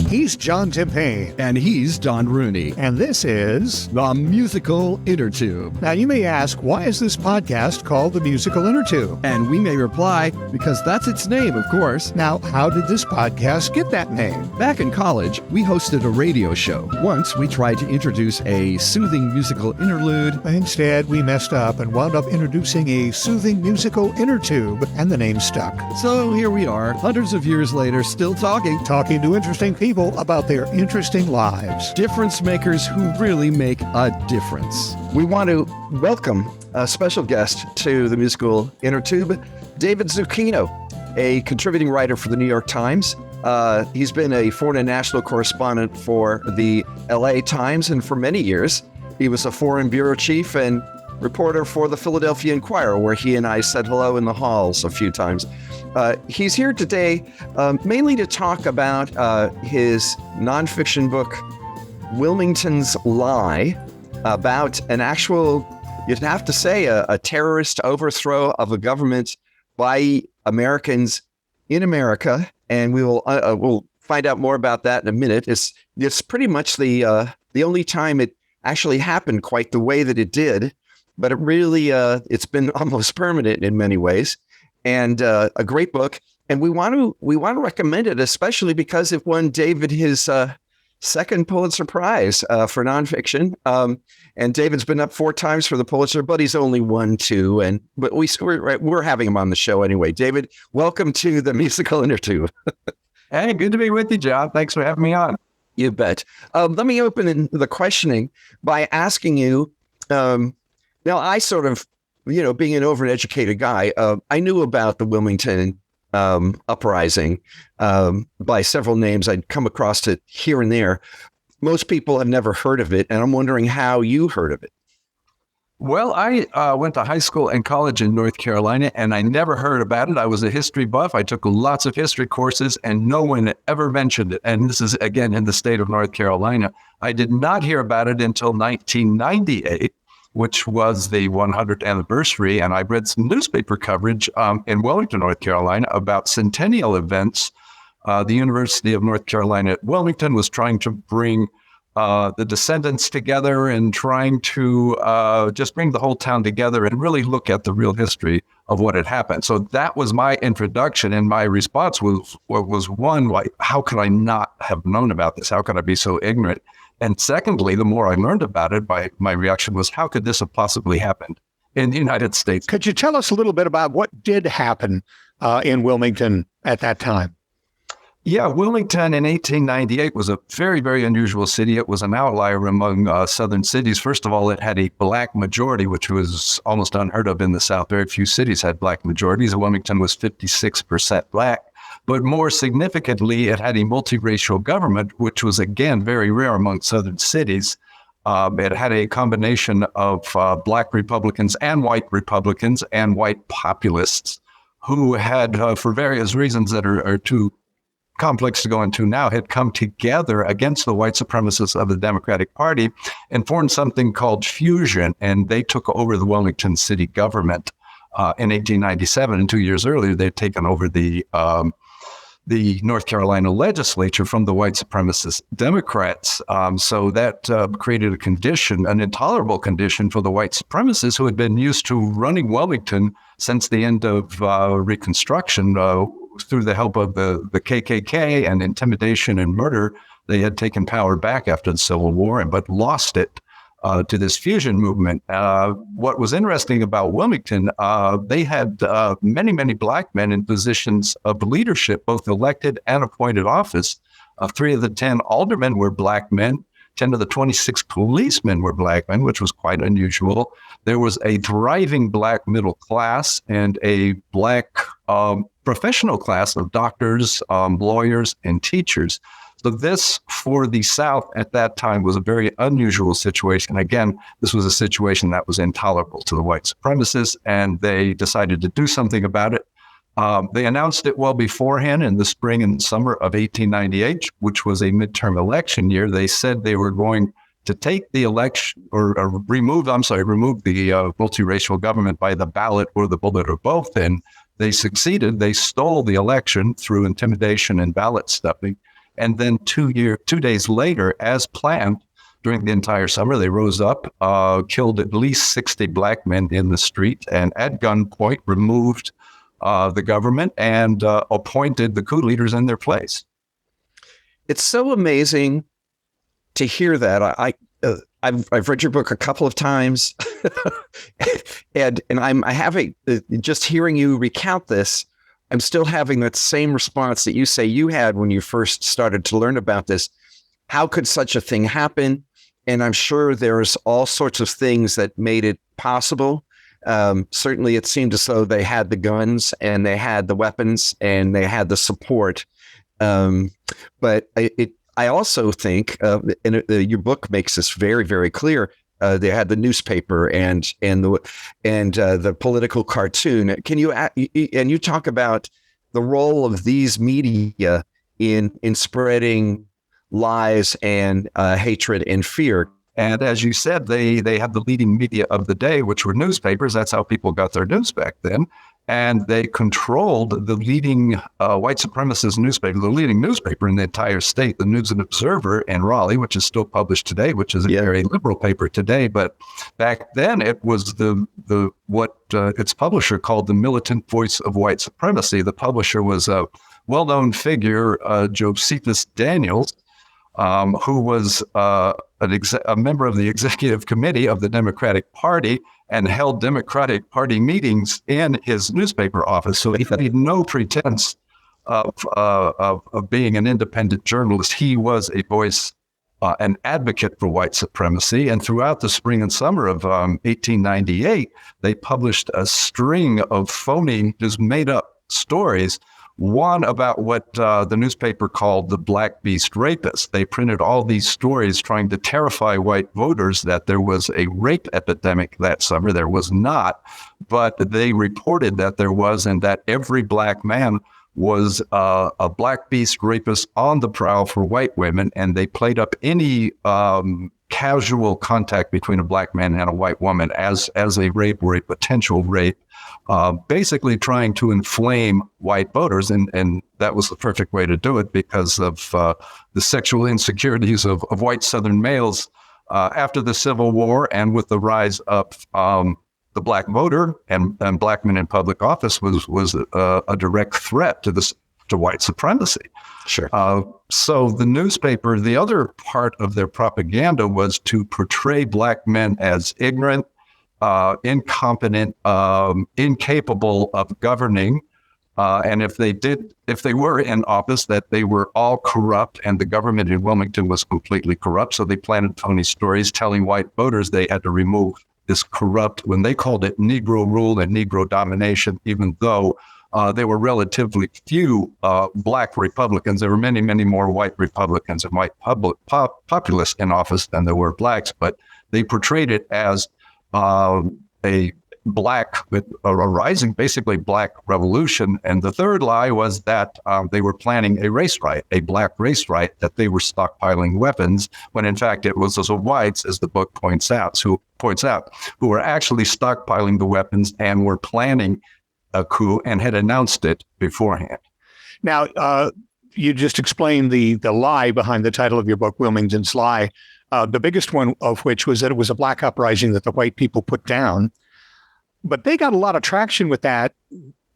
He's John Timpane. And he's Don Rooney. And this is The Musical Innertube. Now, you may ask, why is this podcast called The Musical Innertube? And we may reply, because that's its name, of course. Now, how did this podcast get that name? Back in college, we hosted a radio show. Once, we tried to introduce a soothing musical interlude. Instead, we messed up and wound up introducing a soothing musical innertube, and the name stuck. So here we are, hundreds of years later, still talking to interesting people about their interesting lives. Difference makers who really make a difference. We want to welcome a special guest to the Musical Innertube, David Zucchino, a contributing writer for the New York Times. He's been a foreign and national correspondent for the LA Times, and for many years, he was a foreign bureau chief and reporter for the Philadelphia Inquirer, where he and I said hello in the halls a few times. He's here today mainly to talk about his nonfiction book, Wilmington's Lie, about an actual, you'd have to say, a terrorist overthrow of a government by Americans in America. And we'll find out more about that in a minute. It's pretty much the only time it actually happened quite the way that it did. But it really, it's been almost permanent in many ways, and a great book. And we want to recommend it, especially because it won David his second Pulitzer Prize for nonfiction. And David's been up 4 times for the Pulitzer, but he's only won 2. But we're having him on the show anyway. David, welcome to the Musical Innertube. Hey, good to be with you, John. Thanks for having me on. You bet. Let me open the questioning by asking you. Now, I sort of, being an overeducated guy, I knew about the Wilmington uprising by several names. I'd come across it here and there. Most people have never heard of it, and I'm wondering how you heard of it. Well, I went to high school and college in North Carolina, and I never heard about it. I was a history buff. I took lots of history courses, and no one ever mentioned it. And this is, again, in the state of North Carolina. I did not hear about it until 1998. Which was the 100th anniversary, and I read some newspaper coverage in Wilmington, North Carolina, about centennial events. The University of North Carolina at Wilmington was trying to bring the descendants together and trying to just bring the whole town together and really look at the real history of what had happened. So that was my introduction, and my response was one, like, how could I not have known about this? How could I be so ignorant? And secondly, the more I learned about it, my reaction was, how could this have possibly happened in the United States? Could you tell us a little bit about what did happen in Wilmington at that time? Yeah, Wilmington in 1898 was a very, very unusual city. It was an outlier among southern cities. First of all, it had a black majority, which was almost unheard of in the South. Very few cities had black majorities. Wilmington was 56% black. But more significantly, it had a multiracial government, which was, again, very rare among southern cities. It had a combination of black Republicans and white populists who had, for various reasons that are too complex to go into now, had come together against the white supremacists of the Democratic Party and formed something called Fusion. And they took over the Wilmington city government in 1897. And 2 years earlier, they'd taken over the North Carolina legislature from the white supremacist Democrats. So that created a condition, an intolerable condition for the white supremacists who had been used to running Wilmington since the end of Reconstruction through the help of the KKK and intimidation and murder. They had taken power back after the Civil War, but lost it to this fusion movement. What was interesting about Wilmington, they had many, many black men in positions of leadership, both elected and appointed office. 3 of the 10 aldermen were black men. 10 of the 26 policemen were black men, which was quite unusual. There was a thriving black middle class and a black professional class of doctors, lawyers, and teachers. So this, for the South at that time, was a very unusual situation. Again, this was a situation that was intolerable to the white supremacists, and they decided to do something about it. They announced it well beforehand in the spring and summer of 1898, which was a midterm election year. They said they were going to take the election or remove the multiracial government by the ballot or the bullet or both. And they succeeded. They stole the election through intimidation and ballot stuffing. And then 2 days later, as planned, during the entire summer, they rose up, killed at least 60 black men in the street, and at gunpoint removed the government and appointed the coup leaders in their place. It's so amazing to hear that. I've read your book a couple of times, and I'm having just hearing you recount this. I'm still having that same response that you say you had when you first started to learn about this. How could such a thing happen? And I'm sure there's all sorts of things that made it possible. Certainly, it seemed as though they had the guns and they had the weapons and they had the support. But I also think, your book makes this very, very clear. They had the newspaper and the political cartoon. Can you and you talk about the role of these media in spreading lies and hatred and fear? And as you said, they had the leading media of the day, which were newspapers. That's how people got their news back then. And they controlled the leading white supremacist newspaper, the leading newspaper in the entire state, the News and Observer in Raleigh, which is still published today, which is a very liberal paper today. But back then, it was what its publisher called the militant voice of white supremacy. The publisher was a well-known figure, Josephus Daniels, who was a member of the executive committee of the Democratic Party and held Democratic Party meetings in his newspaper office. So he had no pretense of being an independent journalist. He was a voice, an advocate for white supremacy. And throughout the spring and summer of 1898, they published a string of phony, just made up stories. One about what the newspaper called the Black Beast Rapist. They printed all these stories trying to terrify white voters that there was a rape epidemic that summer. There was not, but they reported that there was, and that every black man was a Black Beast rapist on the prowl for white women. And they played up any casual contact between a black man and a white woman as a rape or a potential rape. Basically trying to inflame white voters. And that was the perfect way to do it because of the sexual insecurities of white Southern males after the Civil War, and with the rise of the black voter and black men in public office was a direct threat to white supremacy. Sure. So the newspaper, the other part of their propaganda was to portray black men as ignorant, incompetent, incapable of governing, and if they were in office, that they were all corrupt, and the government in Wilmington was completely corrupt. So they planted phony stories telling white voters they had to remove this corrupt, when they called it Negro rule and Negro domination, even though there were relatively few black Republicans. There were many, many more white Republicans and white populists in office than there were blacks, but they portrayed it as a rising, basically black revolution. And the third lie was that they were planning a race riot, a black race riot, that they were stockpiling weapons, when in fact it was the whites, as the book points out, who were actually stockpiling the weapons and were planning a coup and had announced it beforehand. Now, you just explained the lie behind the title of your book, Wilmington's Lie. The biggest one of which was that it was a black uprising that the white people put down. But they got a lot of traction with that,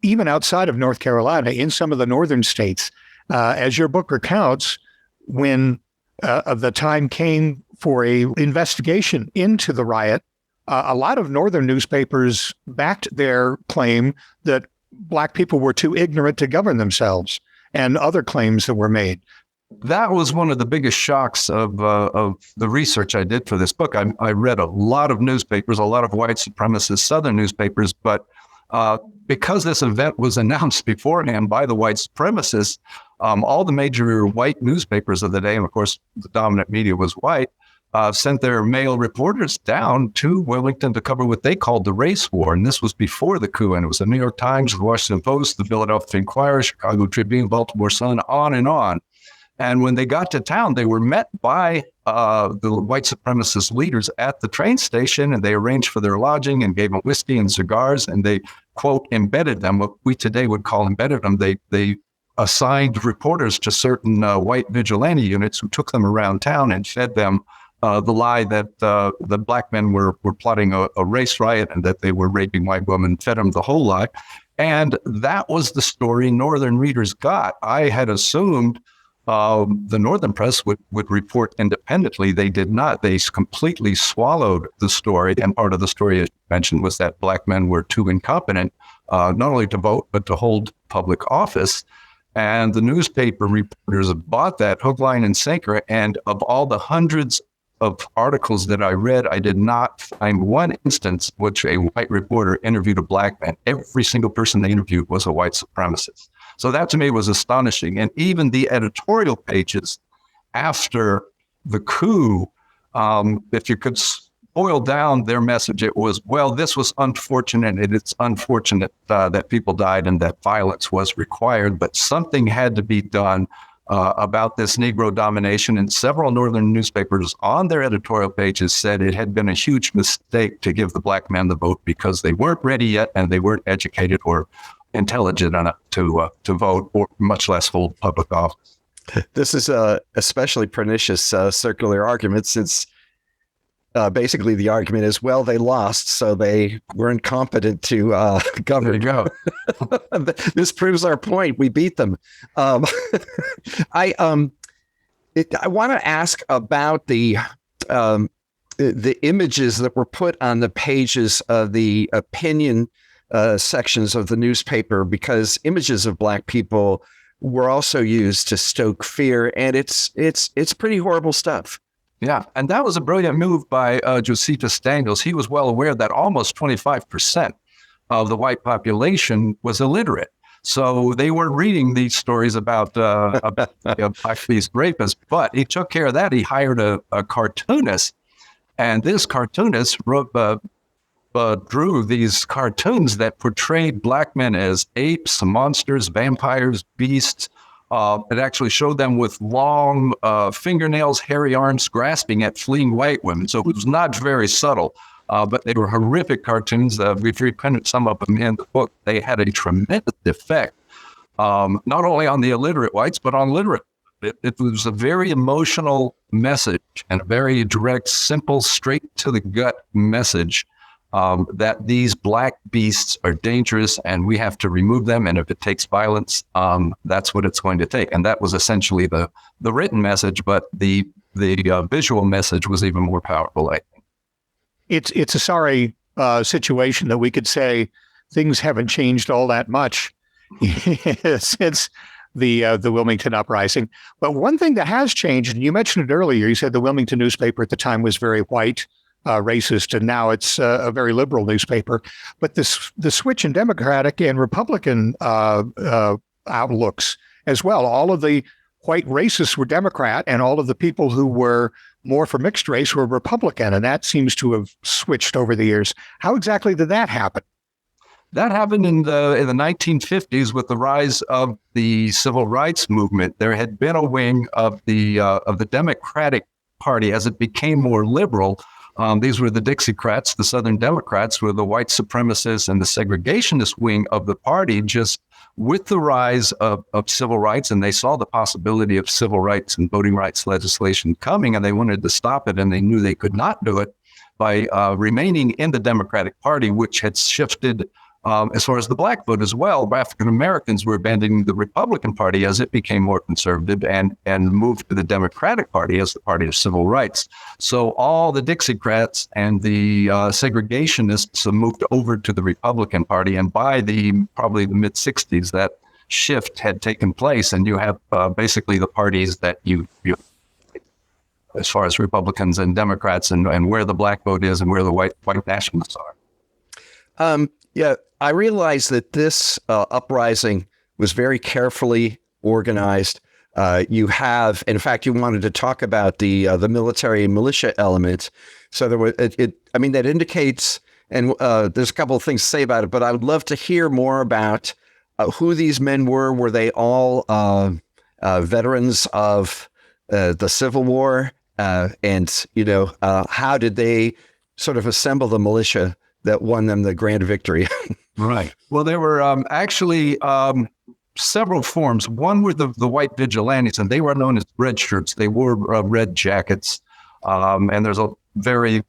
even outside of North Carolina, in some of the northern states. As your book recounts, when the time came for a investigation into the riot, a lot of northern newspapers backed their claim that black people were too ignorant to govern themselves, and other claims that were made. That was one of the biggest shocks of the research I did for this book. I read a lot of newspapers, a lot of white supremacist Southern newspapers, but because this event was announced beforehand by the white supremacists, all the major white newspapers of the day, and of course the dominant media was white, sent their male reporters down to Wilmington to cover what they called the race war. And this was before the coup. And it was the New York Times, the Washington Post, the Philadelphia Inquirer, Chicago Tribune, Baltimore Sun, on and on. And when they got to town, they were met by the white supremacist leaders at the train station, and they arranged for their lodging and gave them whiskey and cigars. And they, quote, embedded them, what we today would call embedded them. They assigned reporters to certain white vigilante units who took them around town and fed them the lie that the black men were plotting a race riot and that they were raping white women, fed them the whole lie. And that was the story Northern readers got. I had assumed the Northern press would report independently. They did not. They completely swallowed the story. And part of the story, as you mentioned, was that black men were too incompetent, not only to vote, but to hold public office. And the newspaper reporters bought that hook, line, and sinker. And of all the hundreds of articles that I read, I did not find one instance which a white reporter interviewed a black man. Every single person they interviewed was a white supremacist. So that to me was astonishing. And even the editorial pages after the coup, if you could boil down their message, it was, well, this was unfortunate, and it's unfortunate that people died and that violence was required, but something had to be done about this Negro domination. And several Northern newspapers on their editorial pages said it had been a huge mistake to give the black man the vote because they weren't ready yet and they weren't educated or intelligent enough to vote, or much less hold public office. This is a especially pernicious circular argument, since basically the argument is, well, they lost, so they were incompetent to govern. There you go. This proves our point. We beat them. I want to ask about the images that were put on the pages of the opinion sections of the newspaper, because images of black people were also used to stoke fear, and it's pretty horrible stuff. Yeah, and that was a brilliant move by Josephus Daniels. He was well aware that almost 25% of the white population was illiterate. So they weren't reading these stories about black-faced rapists, but he took care of that. He hired a cartoonist, and this cartoonist drew these cartoons that portrayed black men as apes, monsters, vampires, beasts. It actually showed them with long fingernails, hairy arms, grasping at fleeing white women. So it was not very subtle, but they were horrific cartoons. We've reprinted some of them in the book. They had a tremendous effect, not only on the illiterate whites, but on literate. It was a very emotional message and a very direct, simple, straight to the gut message that these black beasts are dangerous and we have to remove them. And if it takes violence, that's what it's going to take. And that was essentially the written message, but the visual message was even more powerful, I think. It's a sorry situation that we could say things haven't changed all that much since the Wilmington uprising. But one thing that has changed, and you mentioned it earlier, you said the Wilmington newspaper at the time was very white, racist, and now it's a very liberal newspaper. But the switch in Democratic and Republican outlooks as well. All of the white racists were Democrat, and all of the people who were more for mixed race were Republican, and that seems to have switched over the years. How exactly did that happen? That happened in the 1950s with the rise of the civil rights movement. There had been a wing of the Democratic Party as it became more liberal. These were the Dixiecrats, the Southern Democrats, were the white supremacists and the segregationist wing of the party, just with the rise of civil rights. And they saw the possibility of civil rights and voting rights legislation coming, and they wanted to stop it. And they knew they could not do it by remaining in the Democratic Party, which had shifted as far as the black vote as well. African Americans were abandoning the Republican Party as it became more conservative and moved to the Democratic Party as the party of civil rights. So all the Dixiecrats and the segregationists moved over to the Republican Party. And by probably the mid-60s, that shift had taken place. And you have basically the parties that you as far as Republicans and Democrats and where the black vote is and where the white nationalists are. Yeah, I realize that this uprising was very carefully organized. You have, in fact, you wanted to talk about the military militia element. So there was, that indicates, and there's a couple of things to say about it, but I would love to hear more about who these men were. Were they all veterans of the Civil War? And how did they sort of assemble the militia that won them the grand victory? Right. Well, there were actually several forms. One were the white vigilantes, and they were known as red shirts. They wore red jackets, and there's a very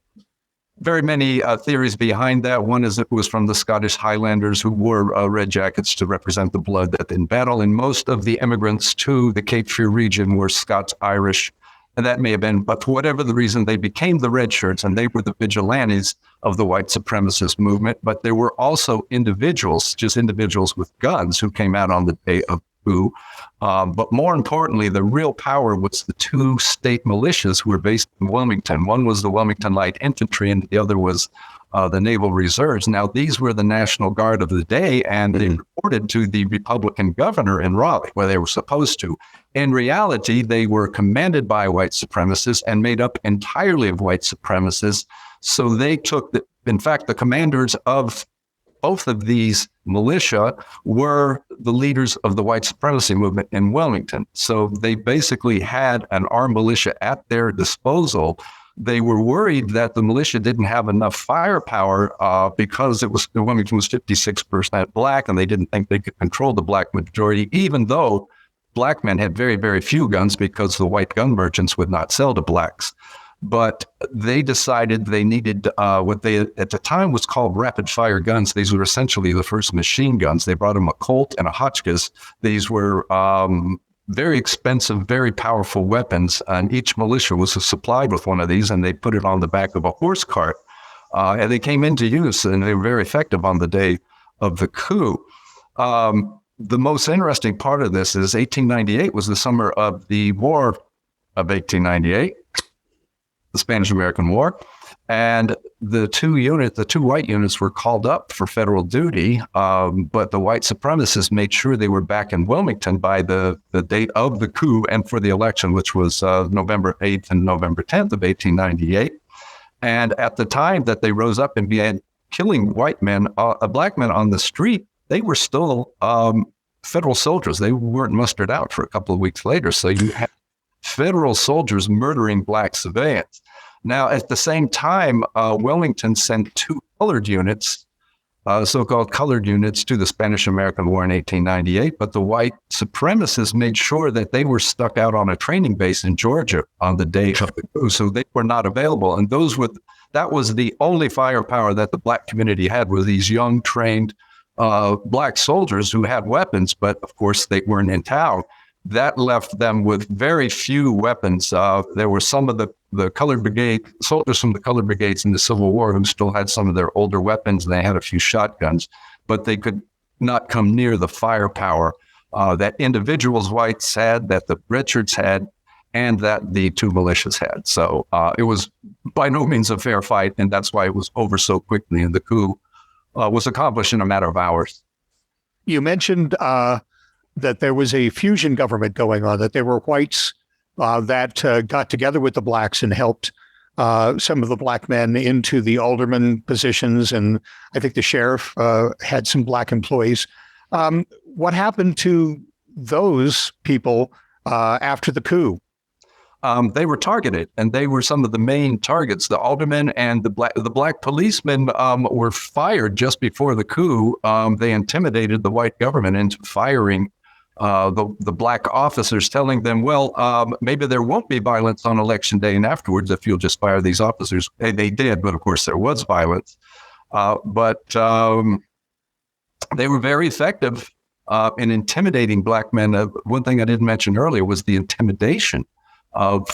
many theories behind that. One is it was from the Scottish Highlanders who wore red jackets to represent the blood that in battle. And most of the immigrants to the Cape Fear region were Scots-Irish, and that may have been, but for whatever the reason, they became the red shirts, and they were the vigilantes of the white supremacist movement. But there were also individuals, just individuals with guns, who came out on the day of the coup. But more importantly, the real power was the two state militias who were based in Wilmington. One was the Wilmington Light Infantry, and the other was the Naval Reserves. Now, these were the National Guard of the day, and they reported to the Republican governor in Raleigh, where they were supposed to. In reality, they were commanded by white supremacists and made up entirely of white supremacists. So they took, in fact, the commanders of both of these militia were the leaders of the white supremacy movement in Wilmington. So they basically had an armed militia at their disposal. They were worried that the militia didn't have enough firepower because Wilmington was 56% black, and they didn't think they could control the black majority, even though black men had very, very few guns because the white gun merchants would not sell to blacks. But they decided they needed what they at the time was called rapid fire guns. These were essentially the first machine guns. They brought them a Colt and a Hotchkiss. These were very expensive, very powerful weapons, and each militia was supplied with one of these, and they put it on the back of a horse cart. And they came into use, and they were very effective on the day of the coup. The most interesting part of this is 1898 was the summer of the War of 1898, the Spanish-American War. And the two white units were called up for federal duty, but the white supremacists made sure they were back in Wilmington by the date of the coup and for the election, which was November 8th and November 10th of 1898. And at the time that they rose up and began killing black men on the street, they were still federal soldiers. They weren't mustered out for a couple of weeks later. So you had federal soldiers murdering black civilians. Now, at the same time, Wilmington sent two colored units, so-called colored units, to the Spanish-American War in 1898. But the white supremacists made sure that they were stuck out on a training base in Georgia on the day of the coup, so they were not available. And that was the only firepower that the black community had, were these young, trained black soldiers who had weapons, but of course they weren't in town. That left them with very few weapons. There were some of the colored brigade soldiers from the colored brigades in the Civil War who still had some of their older weapons. They had a few shotguns, but they could not come near the firepower that individuals whites had, that the redshirts had, and that the two militias had. So it was by no means a fair fight, and that's why it was over so quickly, and the coup was accomplished in a matter of hours. You mentioned that there was a fusion government going on, that there were whites that got together with the blacks and helped some of the black men into the alderman positions, and I think the sheriff had some black employees. What happened to those people after the coup? They were targeted, and they were some of the main targets. The aldermen and the black policemen were fired just before the coup. They intimidated the white government into firing the black officers, telling them, well, maybe there won't be violence on election day and afterwards if you'll just fire these officers. They did, but of course there was violence. But they were very effective in intimidating black men. One thing I didn't mention earlier was the intimidation of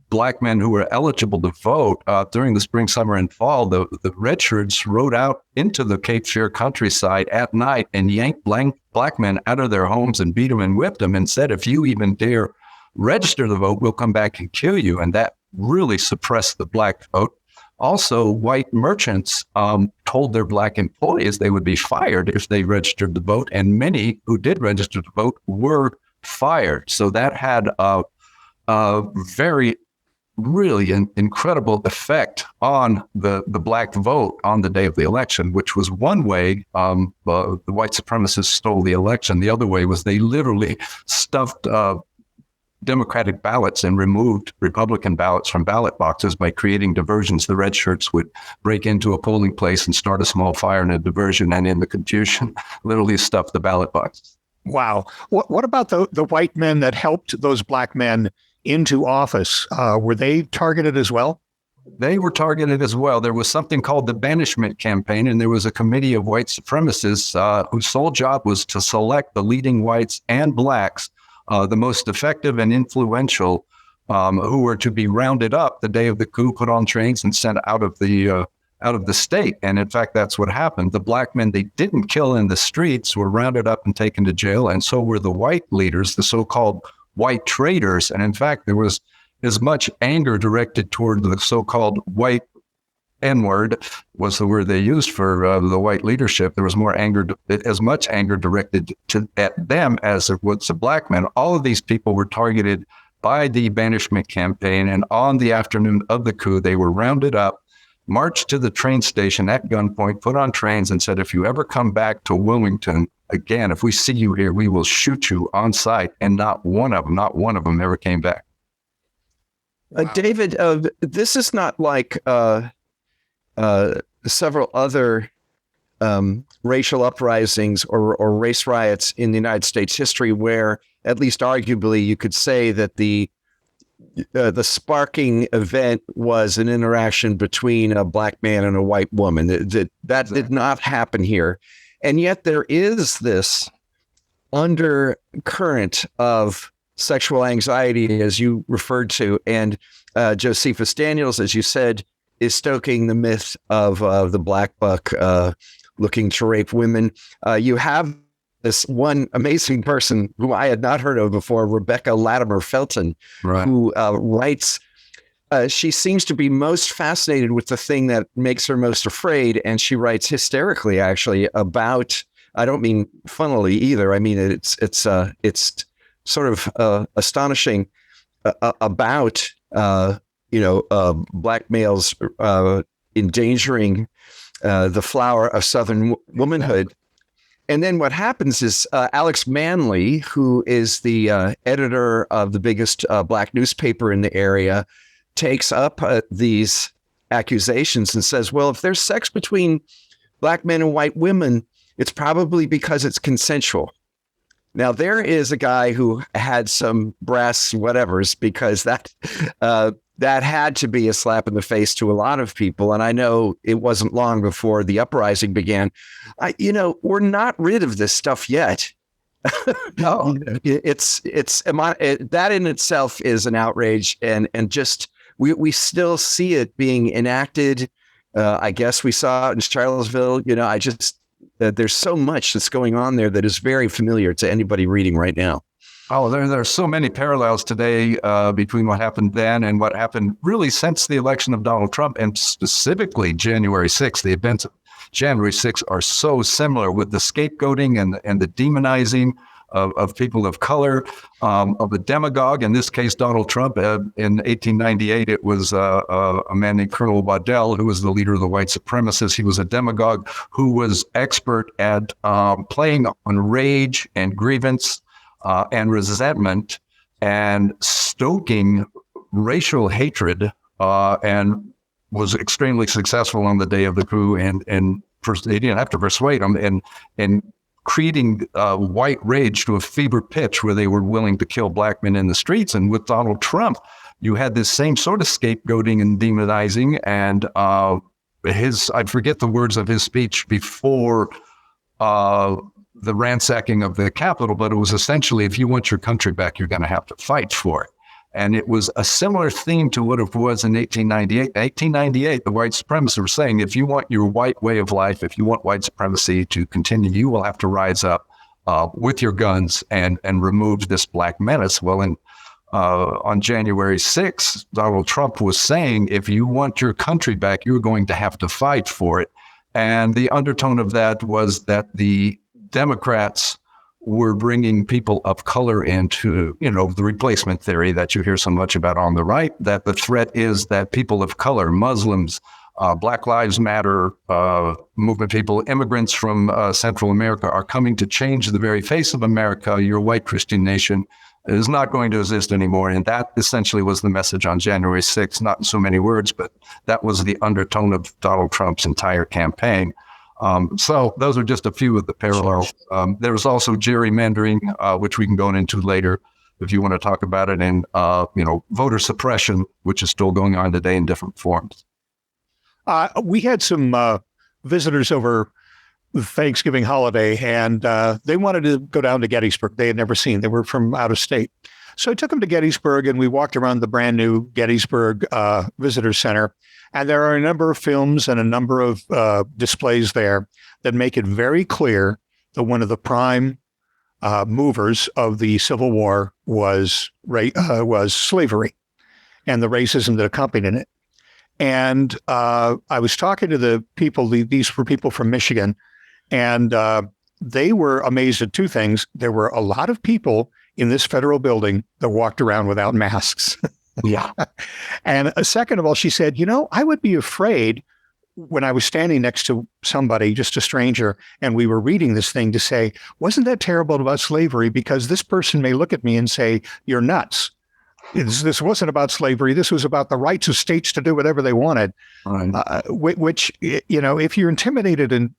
black men who were eligible to vote during the spring, summer, and fall. The redshirts rode out into the Cape Fear countryside at night and yanked black men out of their homes and beat them and whipped them and said, if you even dare register the vote, we'll come back and kill you. And that really suppressed the black vote. Also, white merchants told their black employees they would be fired if they registered the vote, and many who did register the vote were fired. So that had a very, really an incredible effect on the black vote on the day of the election, which was one way the white supremacists stole the election. The other way was they literally stuffed Democratic ballots and removed Republican ballots from ballot boxes by creating diversions. The red shirts would break into a polling place and start a small fire in a diversion, and in the confusion, literally stuff the ballot boxes. Wow. What about the white men that helped those black men into office? Were they targeted as well? They were targeted as well. There was something called the banishment campaign, and there was a committee of white supremacists whose sole job was to select the leading whites and blacks, the most effective and influential, who were to be rounded up the day of the coup, put on trains, and sent out of the state. And in fact, that's what happened. The black men they didn't kill in the streets were rounded up and taken to jail, and so were the white leaders, the so-called white traitors. And in fact, there was as much anger directed toward the so-called white N-word was the word they used for the white leadership. There was as much anger directed at them as there was the black men. All of these people were targeted by the banishment campaign, and on the afternoon of the coup, they were rounded up, marched to the train station at gunpoint, put on trains, and said, if you ever come back to Wilmington again, if we see you here, we will shoot you on sight. And not one of them ever came back. Wow. David, this is not like several other racial uprisings or race riots in the United States history where, at least arguably, you could say that the sparking event was an interaction between a black man and a white woman. That did not happen here. And yet there is this undercurrent of sexual anxiety, as you referred to. And Josephus Daniels, as you said, is stoking the myth of the black buck looking to rape women. You have this one amazing person who I had not heard of before, Rebecca Latimer Felton, Right. who writes, she seems to be most fascinated with the thing that makes her most afraid. And she writes hysterically, actually, about, I don't mean funnily either. I mean, it's sort of astonishing about, black males endangering the flower of Southern womanhood. And then what happens is Alex Manley, who is the editor of the biggest black newspaper in the area, takes up these accusations and says, well, if there's sex between black men and white women, it's probably because it's consensual. Now, there is a guy who had some brass whatevers, because that had to be a slap in the face to a lot of people. And I know it wasn't long before the uprising began. We're not rid of this stuff yet. No, that in itself is an outrage, and just we still see it being enacted. I guess we saw it in Charlottesville. There's so much that's going on there that is very familiar to anybody reading right now. Oh, there are so many parallels today between what happened then and what happened really since the election of Donald Trump, and specifically January 6th. The events of January 6th are so similar, with the scapegoating and the demonizing of people of color, of the demagogue, in this case, Donald Trump. In 1898, it was a man named Colonel Waddell, who was the leader of the white supremacists. He was a demagogue who was expert at playing on rage and grievance and resentment and stoking racial hatred, and was extremely successful on the day of the coup. And they didn't have to persuade him, and creating white rage to a fever pitch where they were willing to kill black men in the streets. And with Donald Trump, you had this same sort of scapegoating and demonizing. And I forget the words of his speech before the ransacking of the Capitol, but it was essentially, if you want your country back, you're going to have to fight for it. And it was a similar theme to what it was in 1898. In 1898, the white supremacists were saying, if you want your white way of life, if you want white supremacy to continue, you will have to rise up with your guns and remove this black menace. Well, on January 6th, Donald Trump was saying, if you want your country back, you're going to have to fight for it. And the undertone of that was that the Democrats were bringing people of color into, the replacement theory that you hear so much about on the right, that the threat is that people of color, Muslims, Black Lives Matter movement people, immigrants from Central America are coming to change the very face of America. Your white Christian nation is not going to exist anymore. And that essentially was the message on January 6th, not in so many words, but that was the undertone of Donald Trump's entire campaign. So those are just a few of the parallels. There was also gerrymandering, which we can go into later if you want to talk about it, and voter suppression, which is still going on today in different forms. We had some visitors over the Thanksgiving holiday, and they wanted to go down to Gettysburg. They had never seen. They were from out of state. So I took them to Gettysburg, and we walked around the brand new Gettysburg Visitor Center. And there are a number of films and a number of displays there that make it very clear that one of the prime movers of the Civil War was slavery and the racism that accompanied it. And I was talking to the people, these were people from Michigan, and they were amazed at two things. There were a lot of people in this federal building that walked around without masks. Yeah. And second of all, she said, I would be afraid when I was standing next to somebody, just a stranger, and we were reading this thing to say, wasn't that terrible about slavery? Because this person may look at me and say, you're nuts. This wasn't about slavery. This was about the rights of states to do whatever they wanted, which, if you're intimidated in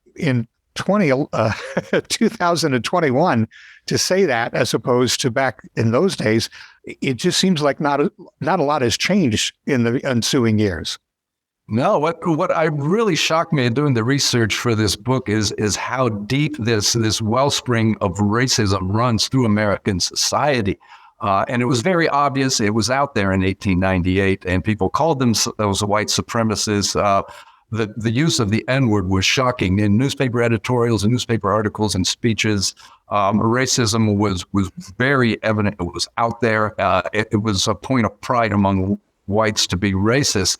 2021 to say that, as opposed to back in those days, it just seems like not a lot has changed in the ensuing years. No, what I really shocked me in doing the research for this book is how deep this wellspring of racism runs through American society. And it was very obvious. It was out there in 1898, and people called themselves white supremacists. The use of the N-word was shocking in newspaper editorials and newspaper articles and speeches. Racism was very evident. It was out there. It was a point of pride among whites to be racist.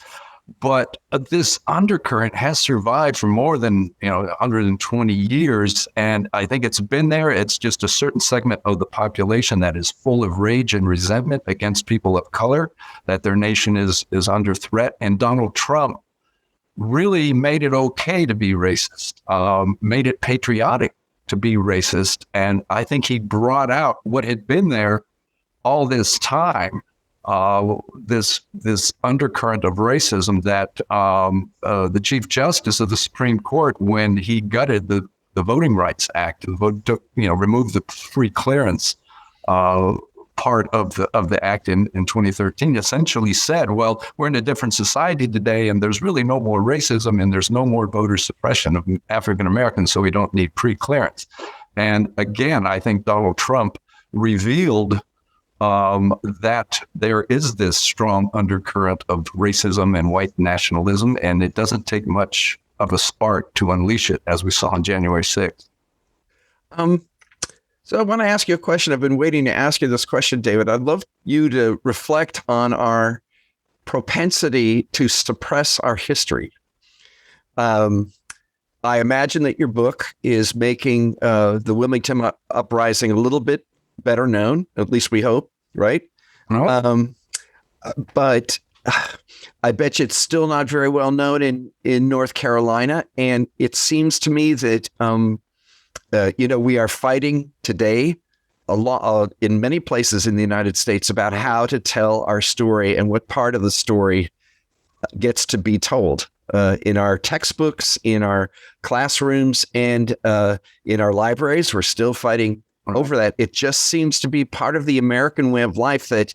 But this undercurrent has survived for more than 120 years, and I think it's been there. It's just a certain segment of the population that is full of rage and resentment against people of color, that their nation is under threat. And Donald Trump really made it okay to be racist, made it patriotic to be racist, and I think he brought out what had been there all this time. This undercurrent of racism that the Chief Justice of the Supreme Court, when he gutted the Voting Rights Act, removed the free clearance part of the act in 2013, essentially said, well, we're in a different society today, and there's really no more racism, and there's no more voter suppression of African Americans, so we don't need pre-clearance. And again, I think Donald Trump revealed that there is this strong undercurrent of racism and white nationalism, and it doesn't take much of a spark to unleash it, as we saw on January 6th. So I want to ask you a question. I've been waiting to ask you this question, David. I'd love you to reflect on our propensity to suppress our history. I imagine that your book is making the Wilmington uprising a little bit better known, at least we hope, right? No. But I bet you it's still not very well known in North Carolina. And it seems to me that, we are fighting today a lot in many places in the United States about how to tell our story and what part of the story gets to be told in our textbooks, in our classrooms, and in our libraries. We're still fighting over that. It just seems to be part of the American way of life that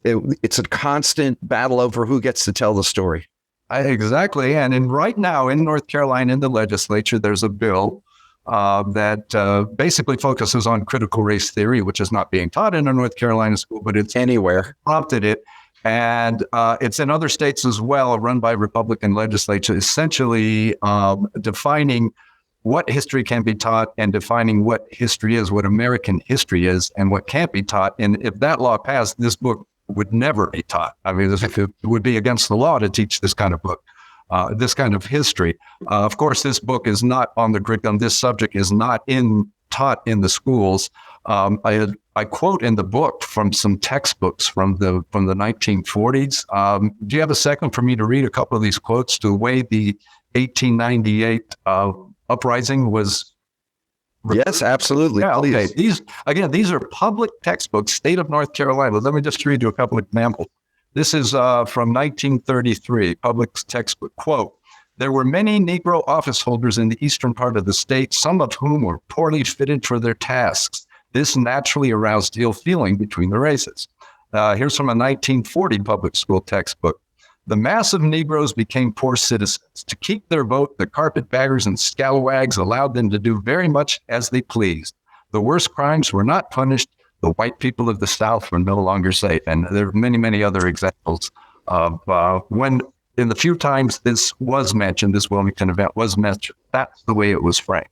it's a constant battle over who gets to tell the story. Exactly. And right now in North Carolina, in the legislature, there's a bill that basically focuses on critical race theory, which is not being taught in a North Carolina school, but it's anywhere prompted it. And it's in other states as well, run by Republican legislature, essentially defining what history can be taught and defining what history is, what American history is, and what can't be taught. And if that law passed, this book would never be taught. I mean, it would be against the law to teach this kind of book, this kind of history. Of course, this book is not on the curriculum. This subject is not taught in the schools. I quote in the book from some textbooks from the 1940s. Do you have a second for me to read a couple of these quotes to the way the 1898 uprising was? Yes, absolutely. Yeah, okay. These are public textbooks, state of North Carolina. Let me just read you a couple of examples. This is from 1933, public textbook. Quote, There were many Negro office holders in the eastern part of the state, some of whom were poorly fitted for their tasks. This naturally aroused ill feeling between the races. Here's from a 1940 public school textbook. The mass of Negroes became poor citizens. To keep their vote, the carpetbaggers and scalawags allowed them to do very much as they pleased. The worst crimes were not punished. The white people of the South were no longer safe. And there are many, many other examples of when, in the few times this was mentioned, this Wilmington event was mentioned, that's the way it was framed.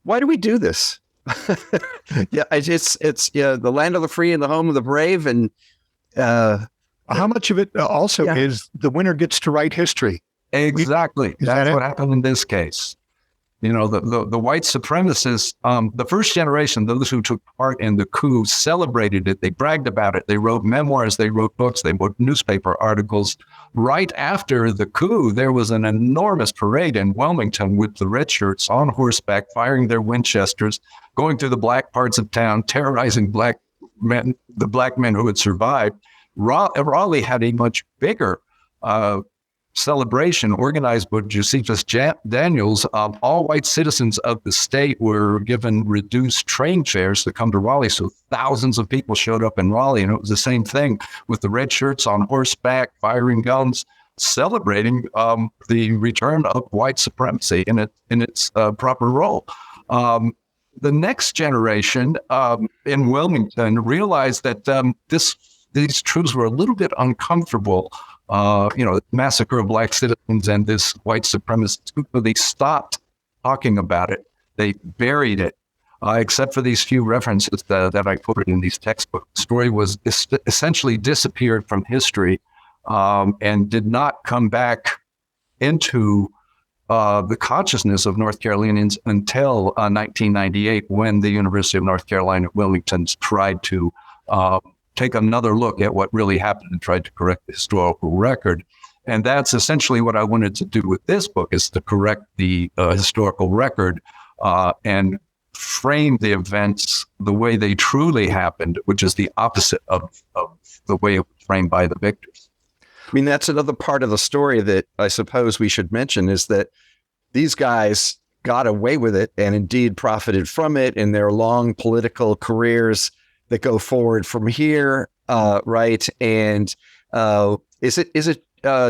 Why do we do this? Yeah, it's the land of the free and the home of the brave. And how much of it also is the winner gets to write history? Exactly. That's what happened in this case. You know, the white supremacists, the first generation, those who took part in the coup, celebrated it. They bragged about it. They wrote memoirs. They wrote books. They wrote newspaper articles. Right after the coup, there was an enormous parade in Wilmington with the red shirts on horseback, firing their Winchesters, going through the black parts of town, terrorizing black men, the black men who had survived. Raleigh had a much bigger celebration organized by Josephus Daniels. All white citizens of the state were given reduced train fares to come to Raleigh. So thousands of people showed up in Raleigh, and it was the same thing with the red shirts on horseback, firing guns, celebrating the return of white supremacy in its proper role. The next generation in Wilmington realized that these troops were a little bit uncomfortable. The massacre of black citizens and this white supremacist group, they stopped talking about it. They buried it, except for these few references that I put in these textbooks. The story was essentially disappeared from history and did not come back into the consciousness of North Carolinians until 1998, when the University of North Carolina at Wilmington tried to take another look at what really happened and tried to correct the historical record. And that's essentially what I wanted to do with this book, is to correct the historical record and frame the events the way they truly happened, which is the opposite of the way it was framed by the victors. I mean, that's another part of the story that I suppose we should mention, is that these guys got away with it and indeed profited from it in their long political careers that go forward from here, right? And is it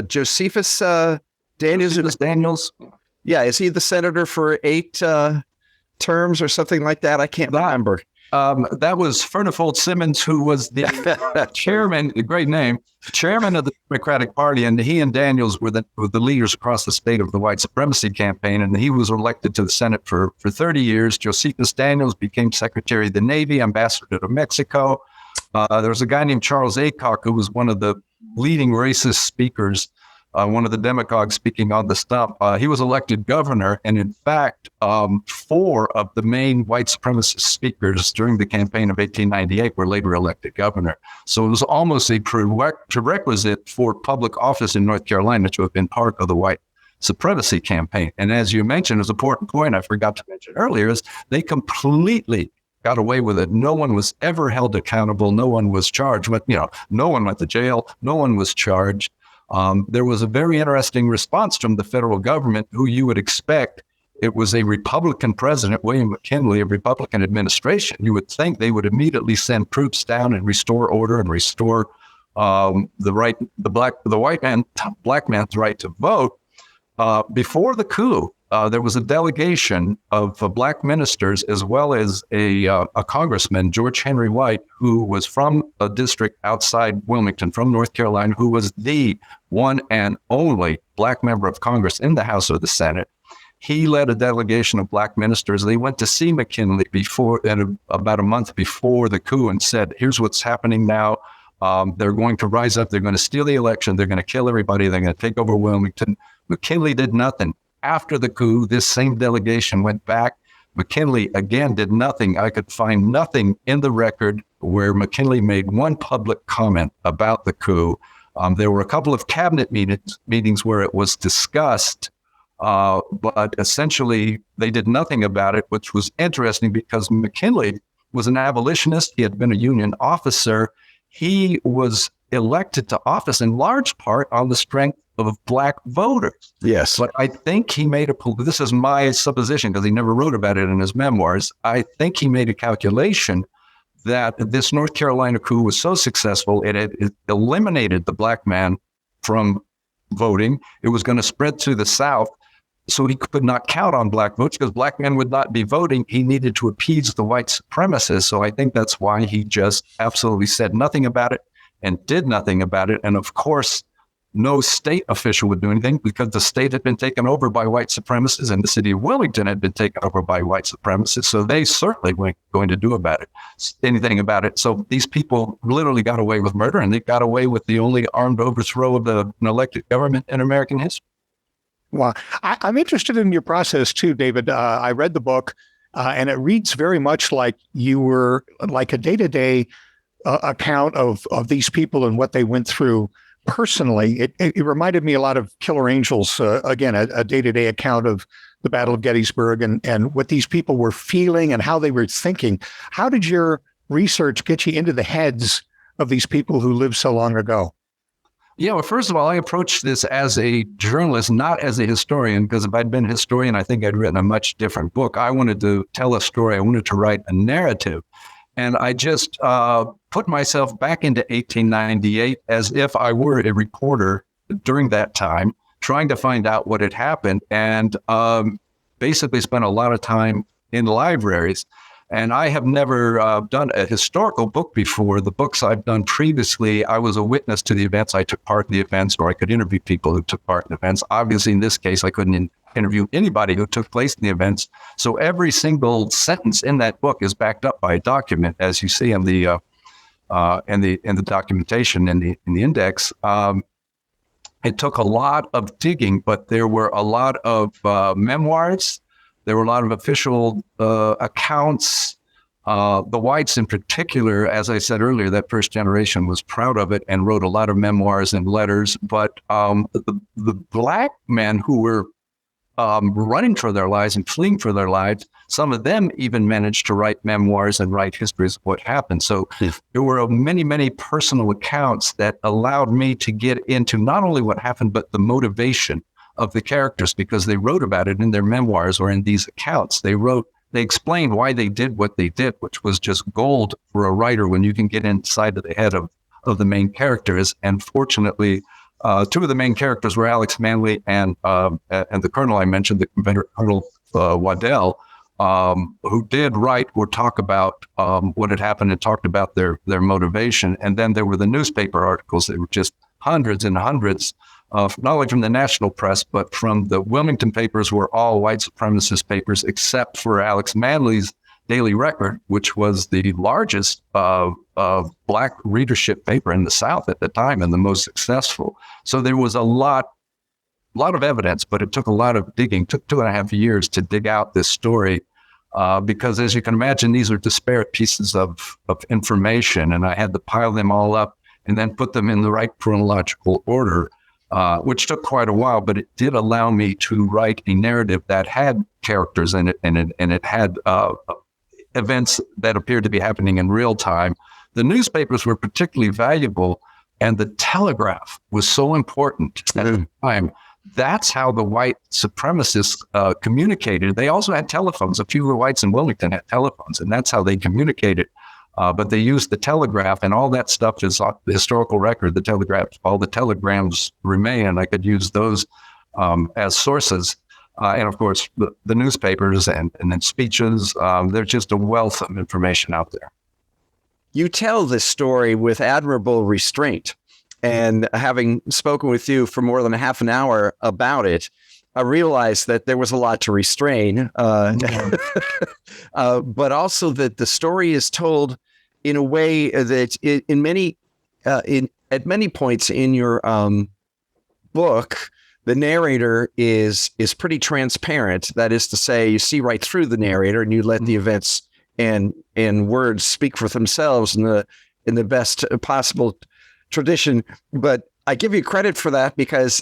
Josephus Daniels? Josephus Daniels? Yeah, is he the senator for 8 terms or something like that? I can't remember. That was Furnifold Simmons, who was the chairman, a great name, chairman of the Democratic Party, and he and Daniels were the leaders across the state of the white supremacy campaign, and he was elected to the Senate for 30 years. Josephus Daniels became Secretary of the Navy, ambassador to Mexico. There was a guy named Charles Aycock, who was one of the leading racist speakers, one of the demagogues speaking on the stump. He was elected governor, and in fact, 4 of the main white supremacist speakers during the campaign of 1898 were later elected governor. So it was almost a prerequisite for public office in North Carolina to have been part of the white supremacy campaign. And as you mentioned, it's an important point I forgot to mention earlier, is they completely got away with it. No one was ever held accountable. No one was charged. No one went to jail. No one was charged. There was a very interesting response from the federal government, who you would expect. It was a Republican president, William McKinley, a Republican administration. You would think they would immediately send troops down and restore order and restore black man's right to vote. Before the coup, there was a delegation of black ministers, as well as a congressman, George Henry White, who was from a district outside Wilmington, from North Carolina, who was the one and only black member of Congress in the House or the Senate. He led a delegation of black ministers. They went to see McKinley about a month before the coup, and said, here's what's happening now. They're going to rise up. They're going to steal the election. They're going to kill everybody. They're going to take over Wilmington. McKinley did nothing. After the coup, this same delegation went back. McKinley, again, did nothing. I could find nothing in the record where McKinley made one public comment about the coup. There were a couple of cabinet meetings where it was discussed, but essentially they did nothing about it, which was interesting because McKinley was an abolitionist. He had been a Union officer. He was elected to office in large part on the strength of black voters. Yes. But I think he made this is my supposition because he never wrote about it in his memoirs. I think he made a calculation that this North Carolina coup was so successful, it eliminated the black man from voting. It was going to spread to the South. So he could not count on black votes because black men would not be voting. He needed to appease the white supremacists. So I think that's why he just absolutely said nothing about it and did nothing about it. And of course, no state official would do anything because the state had been taken over by white supremacists and the city of Wilmington had been taken over by white supremacists. So they certainly weren't going to do anything about it. So these people literally got away with murder, and they got away with the only armed overthrow of an elected government in American history. Well, I'm interested in your process too, David. I read the book, and it reads very much like you were like a day-to-day account of these people and what they went through personally. It reminded me a lot of Killer Angels, again, a day-to-day account of the Battle of Gettysburg and what these people were feeling and how they were thinking. How did your research get you into the heads of these people who lived so long ago? Yeah, well, first of all, I approached this as a journalist, not as a historian, because if I'd been a historian, I think I'd written a much different book. I wanted to tell a story. I wanted to write a narrative. And I just put myself back into 1898 as if I were a reporter during that time, trying to find out what had happened, and basically spent a lot of time in libraries. And I have never done a historical book before. The books I've done previously, I was a witness to the events. I took part in the events, or I could interview people who took part in events. Obviously, in this case, I couldn't interview anybody who took place in the events. So every single sentence in that book is backed up by a document, as you see in the documentation in the index. It took a lot of digging, but there were a lot of memoirs. There were a lot of official accounts. The whites in particular, as I said earlier, that first generation was proud of it and wrote a lot of memoirs and letters. But the black men who were running for their lives and fleeing for their lives, some of them even managed to write memoirs and write histories of what happened. So there were many, many personal accounts that allowed me to get into not only what happened, but the motivation of the characters, because they wrote about it in their memoirs or in these accounts. They explained why they did what they did, which was just gold for a writer when you can get inside of the head of the main characters. And fortunately, two of the main characters were Alex Manly and the colonel I mentioned, the Confederate Colonel Waddell, who did write or talk about what had happened and talked about their motivation. And then there were the newspaper articles. They were just hundreds and hundreds, not only from the national press, but from the Wilmington papers, were all white supremacist papers, except for Alex Manly's Daily Record, which was the largest black readership paper in the South at the time and the most successful. So there was a lot of evidence, but it took a lot of digging. It took 2.5 years to dig out this story because, as you can imagine, these are disparate pieces of information, and I had to pile them all up and then put them in the right chronological order, which took quite a while, but it did allow me to write a narrative that had characters in it, and it had events that appeared to be happening in real time. The newspapers were particularly valuable, and the telegraph was so important at the time. That's how the white supremacists communicated. They also had telephones. A few of the whites in Wilmington had telephones, and that's how they communicated. But they used the telegraph, and all that stuff is the historical record. The telegraph, all the telegrams remain, and I could use those as sources. And of course, the newspapers and then speeches. There's just a wealth of information out there. You tell this story with admirable restraint. And having spoken with you for more than a half an hour about it, I realized that there was a lot to restrain, but also that the story is told in a way that at many points in your book, the narrator is pretty transparent. That is to say, you see right through the narrator, and you let the events and words speak for themselves in the best possible tradition. But I give you credit for that because,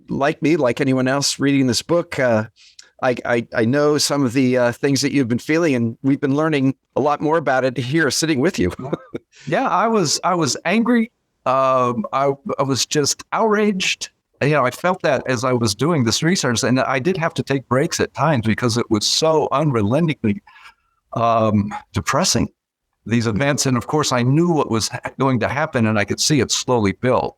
like me, like anyone else reading this book, I know some of the things that you've been feeling, and we've been learning a lot more about it here, sitting with you. Yeah, I was angry I was just outraged. I felt that as I was doing this research, and I did have to take breaks at times because it was so unrelentingly depressing, these events. And of course, I knew what was going to happen, and I could see it slowly build.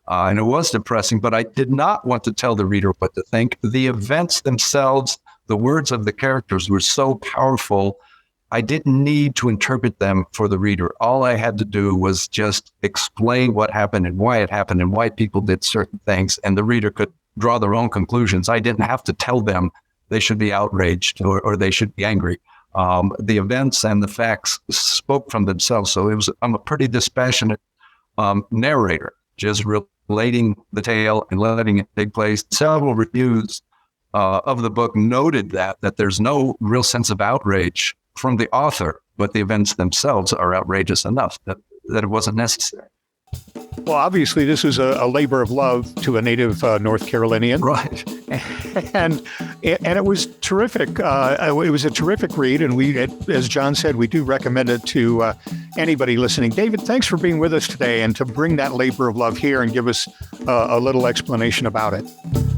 And it was depressing, but I did not want to tell the reader what to think. The events themselves, the words of the characters were so powerful, I didn't need to interpret them for the reader. All I had to do was just explain what happened and why it happened and why people did certain things, and the reader could draw their own conclusions. I didn't have to tell them they should be outraged or they should be angry. The events and the facts spoke from themselves. So I'm a pretty dispassionate narrator, just relating the tale and letting it take place. Several reviews of the book noted that there's no real sense of outrage from the author, but the events themselves are outrageous enough that it wasn't necessary. Well, obviously, this is a labor of love to a native North Carolinian. Right. And it was terrific. It was a terrific read. And as John said, we do recommend it to anybody listening. David, thanks for being with us today and to bring that labor of love here and give us a little explanation about it.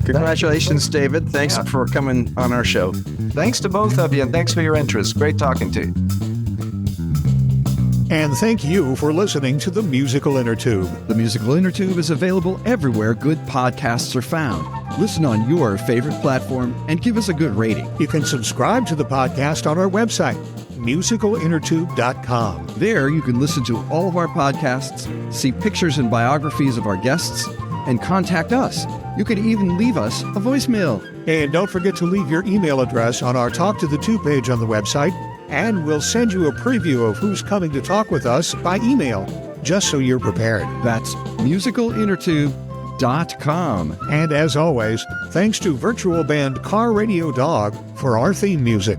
Congratulations, David. Thanks for coming on our show. Thanks to both of you, and thanks for your interest. Great talking to you. And thank you for listening to the Musical Innertube. The Musical Innertube is available everywhere good podcasts are found. Listen on your favorite platform and give us a good rating. You can subscribe to the podcast on our website, musicalinnertube.com. There you can listen to all of our podcasts, see pictures and biographies of our guests, and contact us. You can even leave us a voicemail. And don't forget to leave your email address on our Talk to the Two page on the website, and we'll send you a preview of who's coming to talk with us by email, just so you're prepared. That's musicalinnertube.com. And as always, thanks to virtual band Car Radio Dog for our theme music.